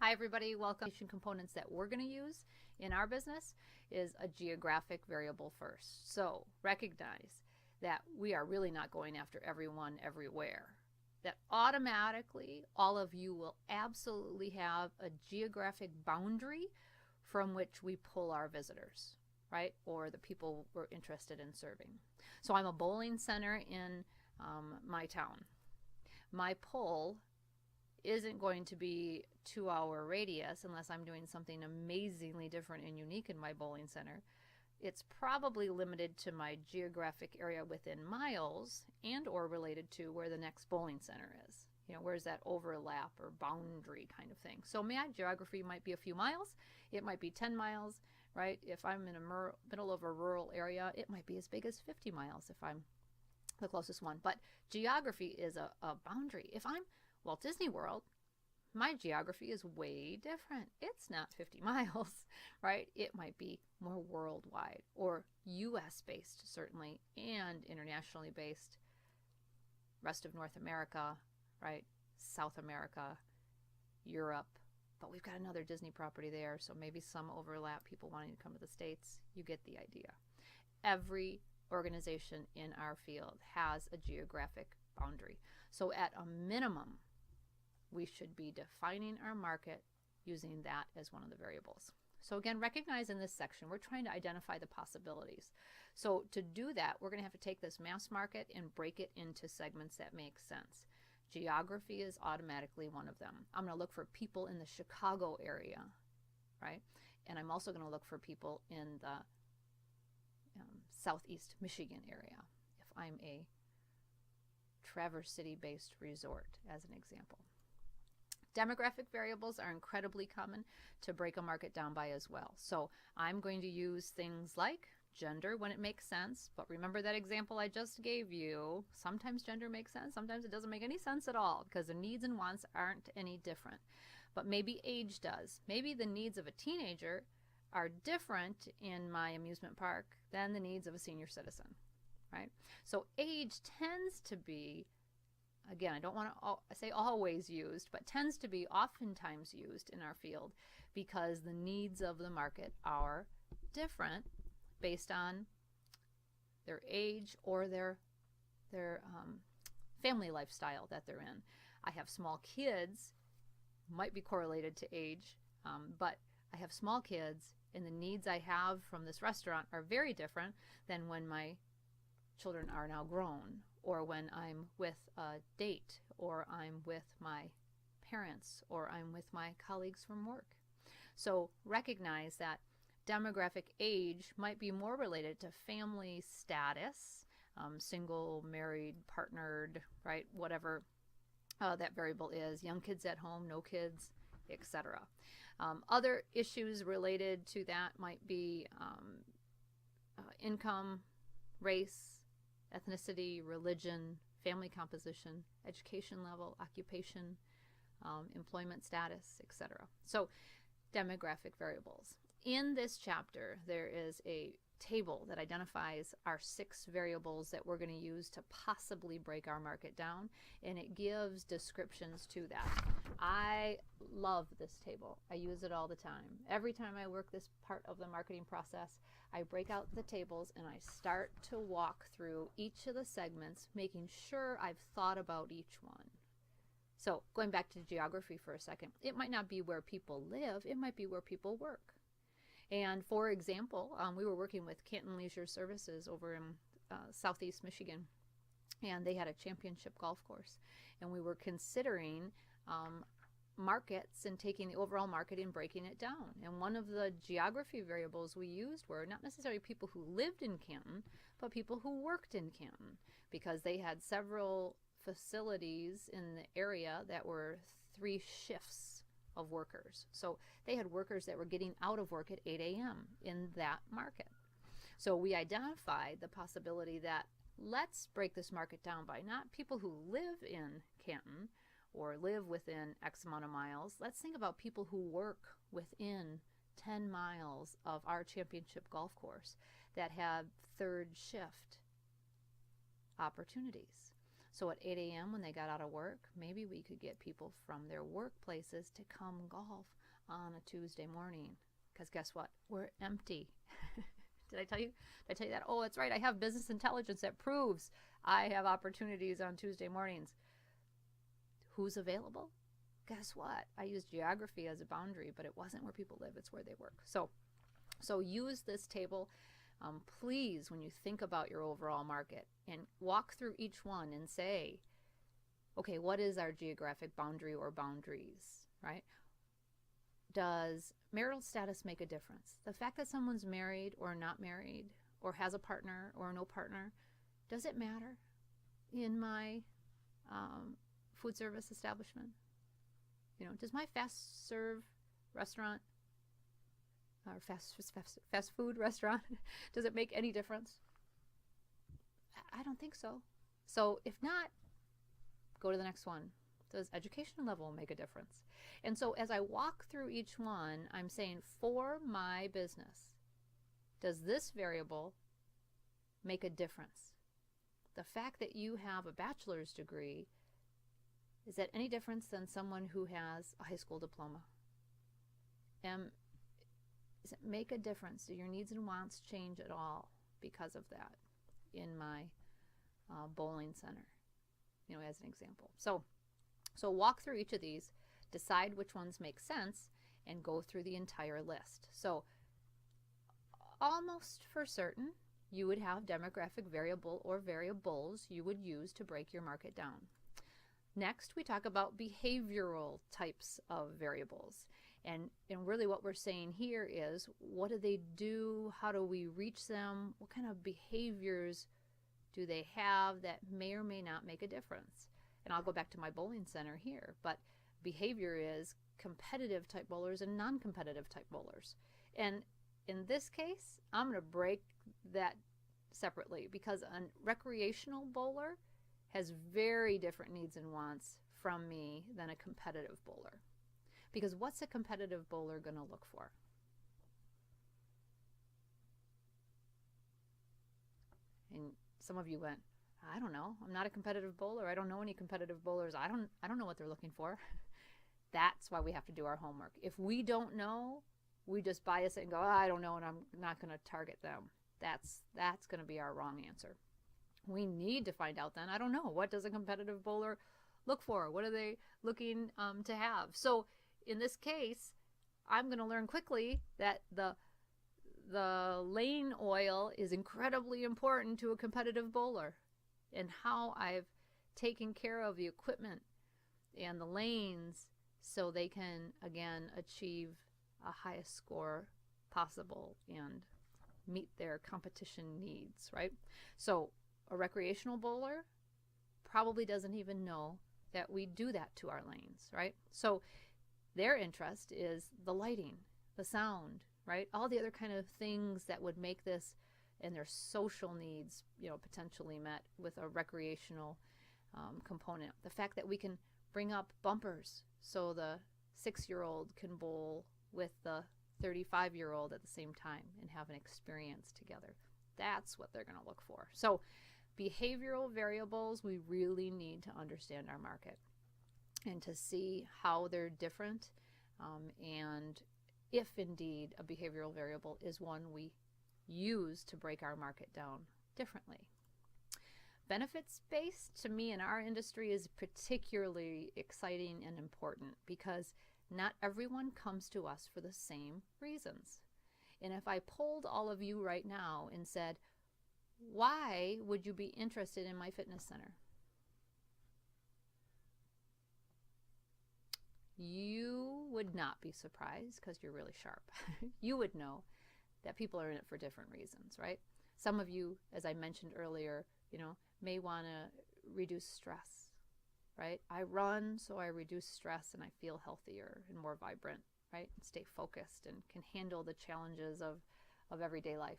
Hi everybody, welcome. Components that we're going to use in our business is a geographic variable first. So recognize that we are really not going after everyone everywhere. That automatically all of you will absolutely have a geographic boundary from which we pull our visitors, right? Or the people we're interested in serving. So I'm a bowling center in my town. My pull isn't going to be 2-hour radius unless I'm doing something amazingly different and unique in my bowling center. It's probably limited to my geographic area within miles and or related to where the next bowling center is. You know, where's that overlap or boundary kind of thing. So my geography might be a few miles. It might be 10 miles, right? If I'm in a middle of a rural area, it might be as big as 50 miles if I'm the closest one. But geography is a boundary. If I'm Walt Disney World, my geography is way different. It's not 50 miles, right? It might be more worldwide or US based, certainly, and internationally based. Rest of North America, right? South America, Europe. But we've got another Disney property there, so maybe some overlap, people wanting to come to the States. You get the idea. Every organization in our field has a geographic boundary. So at a minimum, we should be defining our market using that as one of the variables. So again, recognize in this section, we're trying to identify the possibilities. So to do that, we're going to have to take this mass market and break it into segments that make sense. Geography is automatically one of them. I'm going to look for people in the Chicago area, right? And I'm also going to look for people in the Southeast Michigan area, if I'm a Traverse City-based resort, as an example. Demographic variables are incredibly common to break a market down by as well. So I'm going to use things like gender when it makes sense, but remember that example I just gave you. Sometimes gender makes sense, sometimes it doesn't make any sense at all because the needs and wants aren't any different. But maybe age does. Maybe the needs of a teenager are different in my amusement park than the needs of a senior citizen, right? So age tends to be, again, I don't want to say always used, but tends to be oftentimes used in our field because the needs of the market are different based on their age or their family lifestyle that they're in. I have small kids, might be correlated to age, but I have small kids and the needs I have from this restaurant are very different than when my children are now grown, or when I'm with a date, or I'm with my parents, or I'm with my colleagues from work. So recognize that demographic age might be more related to family status, single, married, partnered, right, whatever that variable is, young kids at home, no kids, etc. Other issues related to that might be income, race, ethnicity, religion, family composition, education level, occupation, employment status, etc. So demographic variables. In this chapter, there is a table that identifies our 6 variables that we're going to use to possibly break our market down, and it gives descriptions to that. I love this table. I use it all the time. Every time I work this part of the marketing process, I break out the tables and I start to walk through each of the segments, making sure I've thought about each one. So going back to geography for a second, it might not be where people live, it might be where people work. And for example, we were working with Canton Leisure Services over in Southeast Michigan, and they had a championship golf course. And we were considering markets and taking the overall market and breaking it down. And one of the geography variables we used were not necessarily people who lived in Canton, but people who worked in Canton, because they had several facilities in the area that were 3 shifts of workers. So they had workers that were getting out of work at 8 a.m. in that market. So we identified the possibility that let's break this market down by not people who live in Canton or live within X amount of miles. Let's think about people who work within 10 miles of our championship golf course that have 3rd shift opportunities. So at 8 a.m. when they got out of work, maybe we could get people from their workplaces to come golf on a Tuesday morning. Because guess what? We're empty. Did I tell you? Did I tell you that? Oh, that's right. I have business intelligence that proves I have opportunities on Tuesday mornings. Who's available? Guess what? I use geography as a boundary, but it wasn't where people live. It's where they work. So use this table. Please, when you think about your overall market, and walk through each one and say, okay, what is our geographic boundary or boundaries, right? Does marital status make a difference? The fact that someone's married or not married or has a partner or no partner, does it matter in my food service establishment? Does my fast serve restaurant or fast food restaurant, does it make any difference? I don't think so. So if not, go to the next one. Does education level make a difference? And so as I walk through each one, I'm saying, for my business, does this variable make a difference? The fact that you have a bachelor's degree, is that any difference than someone who has a high school diploma? Does it make a difference? Do your needs and wants change at all because of that in my bowling center, as an example? So walk through each of these, decide which ones make sense, and go through the entire list. So almost for certain, you would have demographic variable or variables you would use to break your market down. Next, we talk about behavioral types of variables. And really what we're saying here is, what do they do? How do we reach them? What kind of behaviors do they have that may or may not make a difference? And I'll go back to my bowling center here, but behavior is competitive type bowlers and non-competitive type bowlers. And in this case, I'm going to break that separately, because a recreational bowler has very different needs and wants from me than a competitive bowler. Because what's a competitive bowler going to look for? And some of you went, I don't know. I'm not a competitive bowler. I don't know any competitive bowlers. I don't know what they're looking for. That's why we have to do our homework. If we don't know, we just bias it and go, I don't know, and I'm not going to target them. That's going to be our wrong answer. We need to find out then, I don't know, what does a competitive bowler look for? What are they looking to have? So in this case, I'm going to learn quickly that the lane oil is incredibly important to a competitive bowler, and how I've taken care of the equipment and the lanes so they can, again, achieve a highest score possible and meet their competition needs, right? So a recreational bowler probably doesn't even know that we do that to our lanes, right? So their interest is the lighting, the sound, right? All the other kind of things that would make this, and their social needs, potentially met with a recreational component. The fact that we can bring up bumpers so the 6-year-old can bowl with the 35-year-old at the same time and have an experience together. That's what they're going to look for. So behavioral variables, we really need to understand our market and to see how they're different, and if indeed a behavioral variable is one we use to break our market down differently. Benefits-based, to me, in our industry is particularly exciting and important, because not everyone comes to us for the same reasons. And if I polled all of you right now and said, why would you be interested in my fitness center? You would not be surprised, because you're really sharp. You would know that people are in it for different reasons, right? Some of you, as I mentioned earlier, may want to reduce stress, right? I run so I reduce stress and I feel healthier and more vibrant, right? And stay focused and can handle the challenges of everyday life.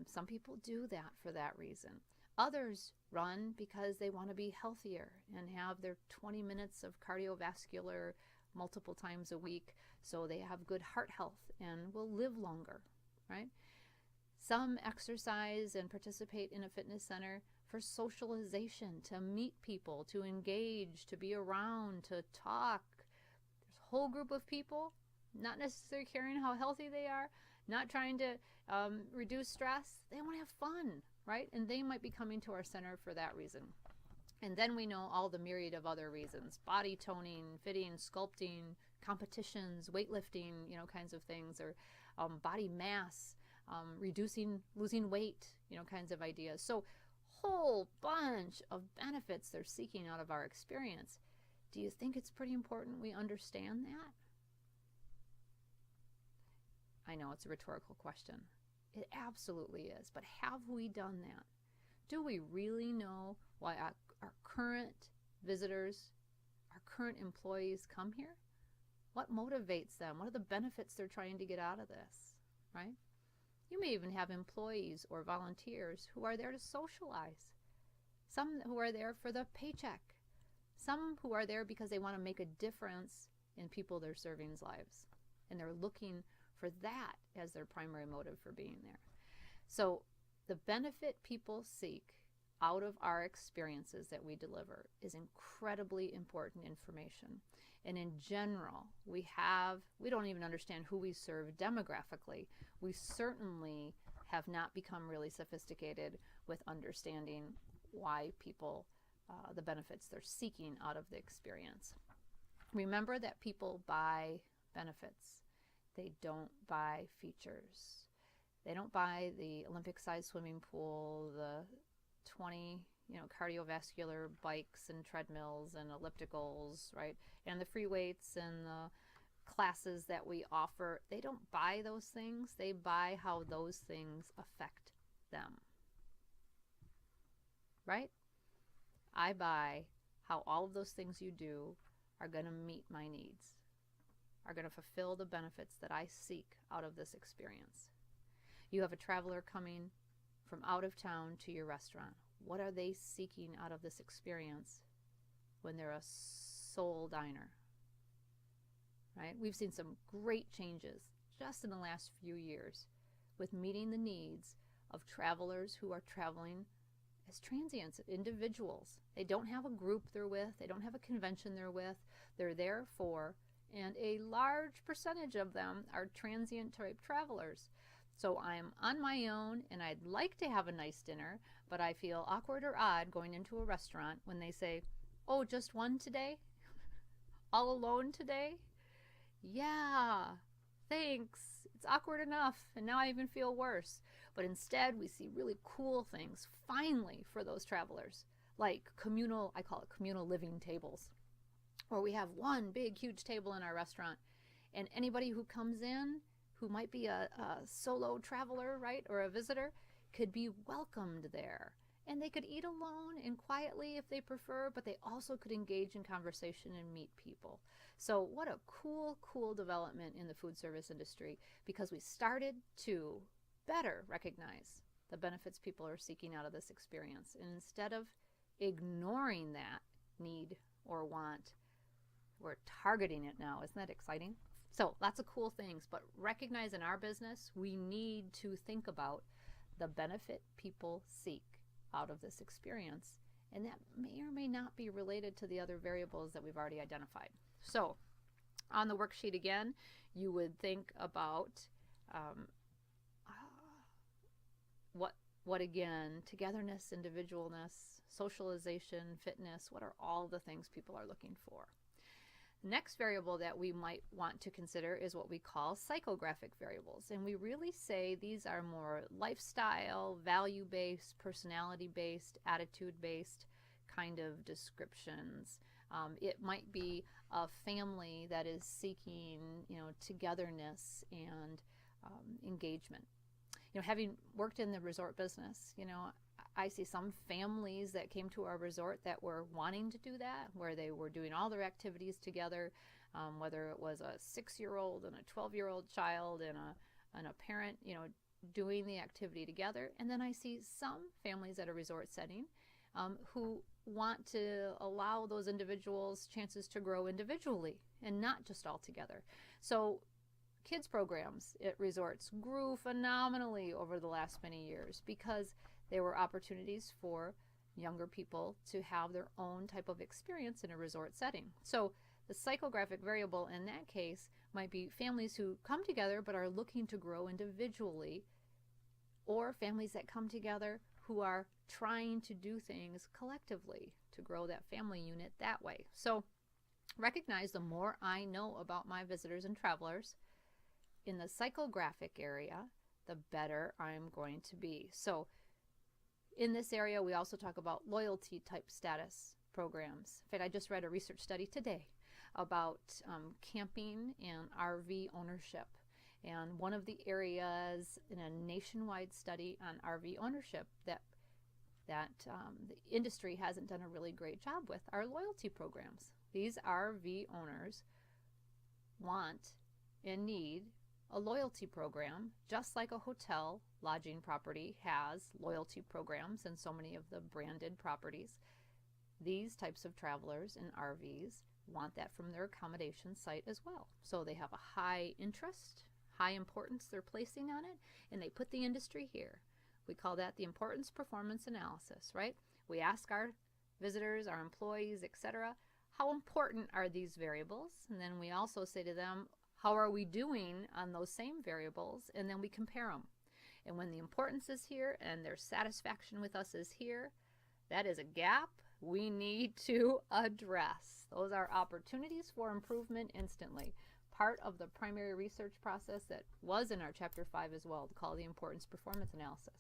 Some people do that for that reason. Others run because they want to be healthier and have their 20 minutes of cardiovascular multiple times a week, so they have good heart health and will live longer, right? Some exercise and participate in a fitness center for socialization, to meet people, to engage, to be around, to talk. There's a whole group of people, not necessarily caring how healthy they are, not trying to reduce stress. They want to have fun, right? And they might be coming to our center for that reason. And then we know all the myriad of other reasons: body toning, fitting, sculpting, competitions, weightlifting, kinds of things, or body mass, losing weight, kinds of ideas. So whole bunch of benefits they're seeking out of our experience. Do you think it's pretty important we understand that? I know it's a rhetorical question. It absolutely is. But have we done that? Do we really know why our current visitors, our current employees come here? What motivates them? What are the benefits they're trying to get out of this, right? You may even have employees or volunteers who are there to socialize. Some who are there for the paycheck. Some who are there because they want to make a difference in people they're serving's lives. And they're looking for that as their primary motive for being there. So the benefit people seek out of our experiences that we deliver is incredibly important information. And in general, we don't even understand who we serve demographically. We certainly have not become really sophisticated with understanding why people, the benefits they're seeking out of the experience. Remember that people buy benefits. They don't buy features. They don't buy the Olympic-sized swimming pool, the 20 cardiovascular bikes and treadmills and ellipticals, right? And the free weights and the classes that we offer. They don't buy those things. They buy how those things affect them, right? I buy how all of those things you do are going to meet my needs, are going to fulfill the benefits that I seek out of this experience. You have a traveler coming from out of town to your restaurant. What are they seeking out of this experience when they're a sole diner? Right? We've seen some great changes just in the last few years with meeting the needs of travelers who are traveling as transients, individuals. They don't have a group they're with. They don't have a convention they're with. They're there for, and a large percentage of them are transient type travelers. So I'm on my own and I'd like to have a nice dinner, but I feel awkward or odd going into a restaurant when they say, "Oh, just one today? All alone today?" Yeah, thanks. It's awkward enough, and now I even feel worse. But instead, we see really cool things, finally, for those travelers, like I call it communal living tables, where we have one big, huge table in our restaurant, and anybody who comes in who might be a solo traveler, right, or a visitor, could be welcomed there. And they could eat alone and quietly if they prefer, but they also could engage in conversation and meet people. So what a cool, cool development in the food service industry, because we started to better recognize the benefits people are seeking out of this experience. And instead of ignoring that need or want, we're targeting it now. Isn't that exciting? So lots of cool things, but recognize in our business, we need to think about the benefit people seek out of this experience. And that may or may not be related to the other variables that we've already identified. So on the worksheet again, you would think about what again, togetherness, individualness, socialization, fitness, what are all the things people are looking for? Next variable that we might want to consider is what we call psychographic variables. And we really say these are more lifestyle, value-based, personality-based, attitude-based kind of descriptions. It might be a family that is seeking, togetherness and engagement. Having worked in the resort business, I see some families that came to our resort that were wanting to do that, where they were doing all their activities together, whether it was a 6-year-old and a 12-year-old child and a parent, doing the activity together. And then I see some families at a resort setting who want to allow those individuals chances to grow individually and not just all together. So kids programs at resorts grew phenomenally over the last many years because there were opportunities for younger people to have their own type of experience in a resort setting. So the psychographic variable in that case might be families who come together but are looking to grow individually, or families that come together who are trying to do things collectively to grow that family unit that way. So recognize the more I know about my visitors and travelers in the psychographic area, the better I'm going to be. So in this area, we also talk about loyalty type status programs. In fact, I just read a research study today about camping and RV ownership. And one of the areas in a nationwide study on RV ownership that the industry hasn't done a really great job with are loyalty programs. These RV owners want and need a loyalty program, just like a hotel lodging property has loyalty programs in so many of the branded properties. These types of travelers in RVs want that from their accommodation site as well. So they have a high interest, high importance they're placing on it, and they put the industry here. We call that the importance performance analysis, right? We ask our visitors, our employees, etc., how important are these variables? And then we also say to them, how are we doing on those same variables? And then we compare them. And when the importance is here and their satisfaction with us is here, that is a gap we need to address. Those are opportunities for improvement instantly. Part of the primary research process that was in our Chapter 5 as well, called the importance performance analysis.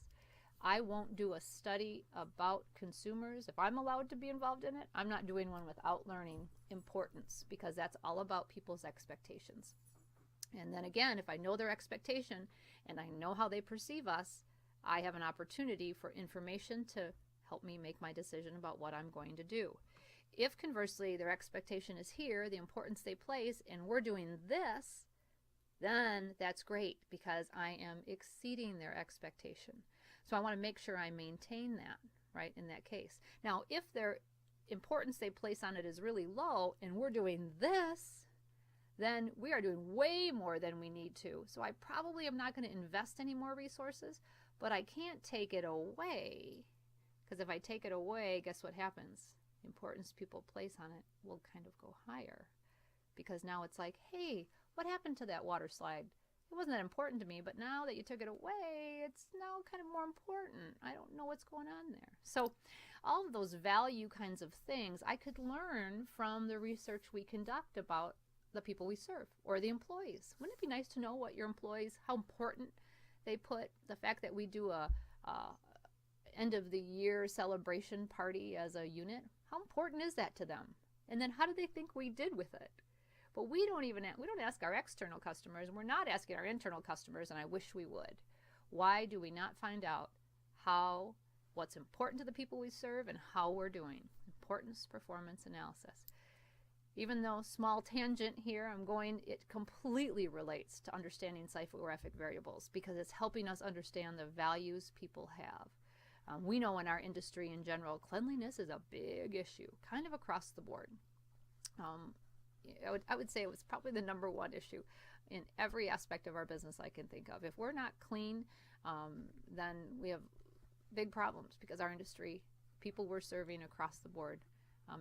I won't do a study about consumers. If I'm allowed to be involved in it, I'm not doing one without learning importance, because that's all about people's expectations. And then again, if I know their expectation and I know how they perceive us, I have an opportunity for information to help me make my decision about what I'm going to do. If conversely their expectation is here, the importance they place, and we're doing this, then that's great because I am exceeding their expectation. So I want to make sure I maintain that, right, in that case. Now, if their importance they place on it is really low and we're doing this, then we are doing way more than we need to. So I probably am not going to invest any more resources, but I can't take it away, because if I take it away, guess what happens? The importance people place on it will kind of go higher, because now it's like, hey, what happened to that water slide? It wasn't that important to me, but now that you took it away, it's now kind of more important. I don't know what's going on there. So all of those value kinds of things I could learn from the research we conduct about the people we serve or the employees. Wouldn't it be nice to know what your employees, how important they put the fact that we do a end of the year celebration party as a unit? How important is that to them? And then how do they think we did with it? But we don't ask our external customers, and we're not asking our internal customers, and I wish we would. Why do we not find out what's important to the people we serve and how we're doing? Importance performance analysis. Even though small tangent here, it completely relates to understanding psychographic variables, because it's helping us understand the values people have. We know in our industry in general, cleanliness is a big issue, kind of across the board. I would say it was probably the number one issue in every aspect of our business I can think of. If we're not clean, then we have big problems, because our industry, people we're serving across the board,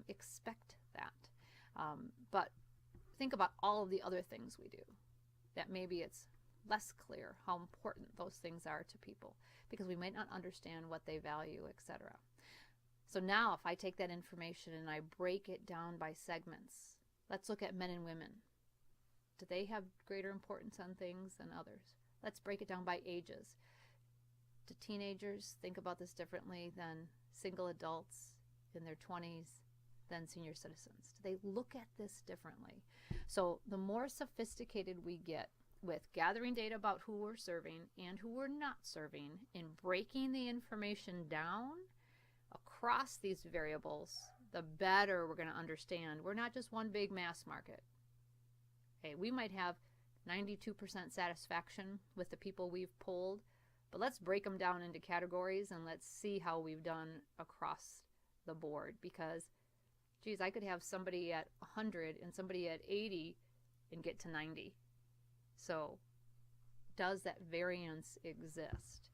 expect that. But think about all of the other things we do that maybe it's less clear how important those things are to people, because we might not understand what they value, etc. So now if I take that information and I break it down by segments, let's look at men and women. Do they have greater importance on things than others? Let's break it down by ages. Do teenagers think about this differently than single adults in their 20s, than senior citizens? Do they look at this differently? So the more sophisticated we get with gathering data about who we're serving and who we're not serving, and breaking the information down across these variables, the better we're going to understand. We're not just one big mass market. Hey, we might have 92% satisfaction with the people we've polled, but let's break them down into categories and let's see how we've done across the board, because geez, I could have somebody at 100 and somebody at 80 and get to 90. So does that variance exist?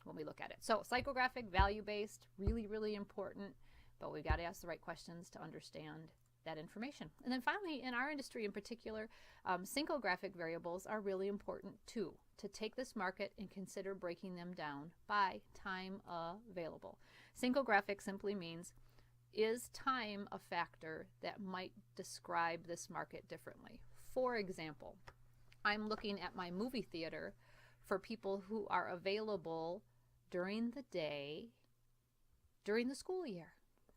when we look at it. So psychographic, value-based, really, really important, but we've got to ask the right questions to understand that information. And then finally, in our industry in particular, syncographic variables are really important too, to take this market and consider breaking them down by time available. Syncographic simply means, is time a factor that might describe this market differently? For example, I'm looking at my movie theater for people who are available during the day, during the school year.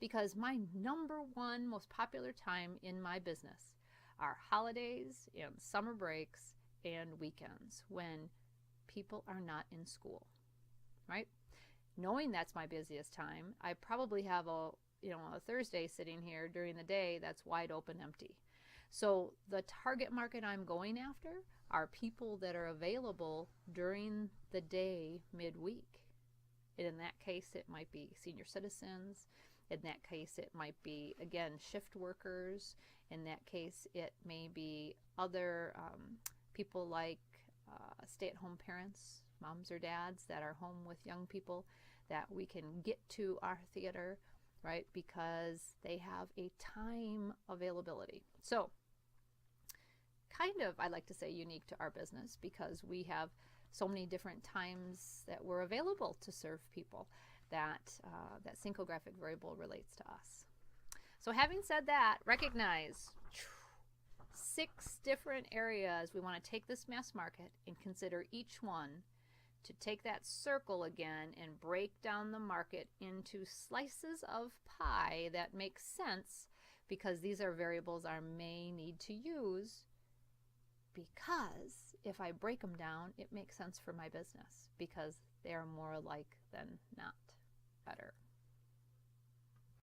Because my number one most popular time in my business are holidays and summer breaks and weekends when people are not in school, right? Knowing that's my busiest time, I probably have a Thursday sitting here during the day that's wide open empty. So the target market I'm going after are people that are available during the day midweek. And in that case, it might be senior citizens. In that case, it might be, again, shift workers. In that case, it may be other people like stay-at-home parents, moms or dads that are home with young people that we can get to our theater, right, because they have a time availability. So kind of, I like to say, unique to our business because we have so many different times that we're available to serve people that syncographic variable relates to us. So having said that, recognize 6 different areas we want to take this mass market and consider each one to take that circle again and break down the market into slices of pie that make sense, because these are variables I may need to use, because if I break them down, it makes sense for my business because they are more alike than not better.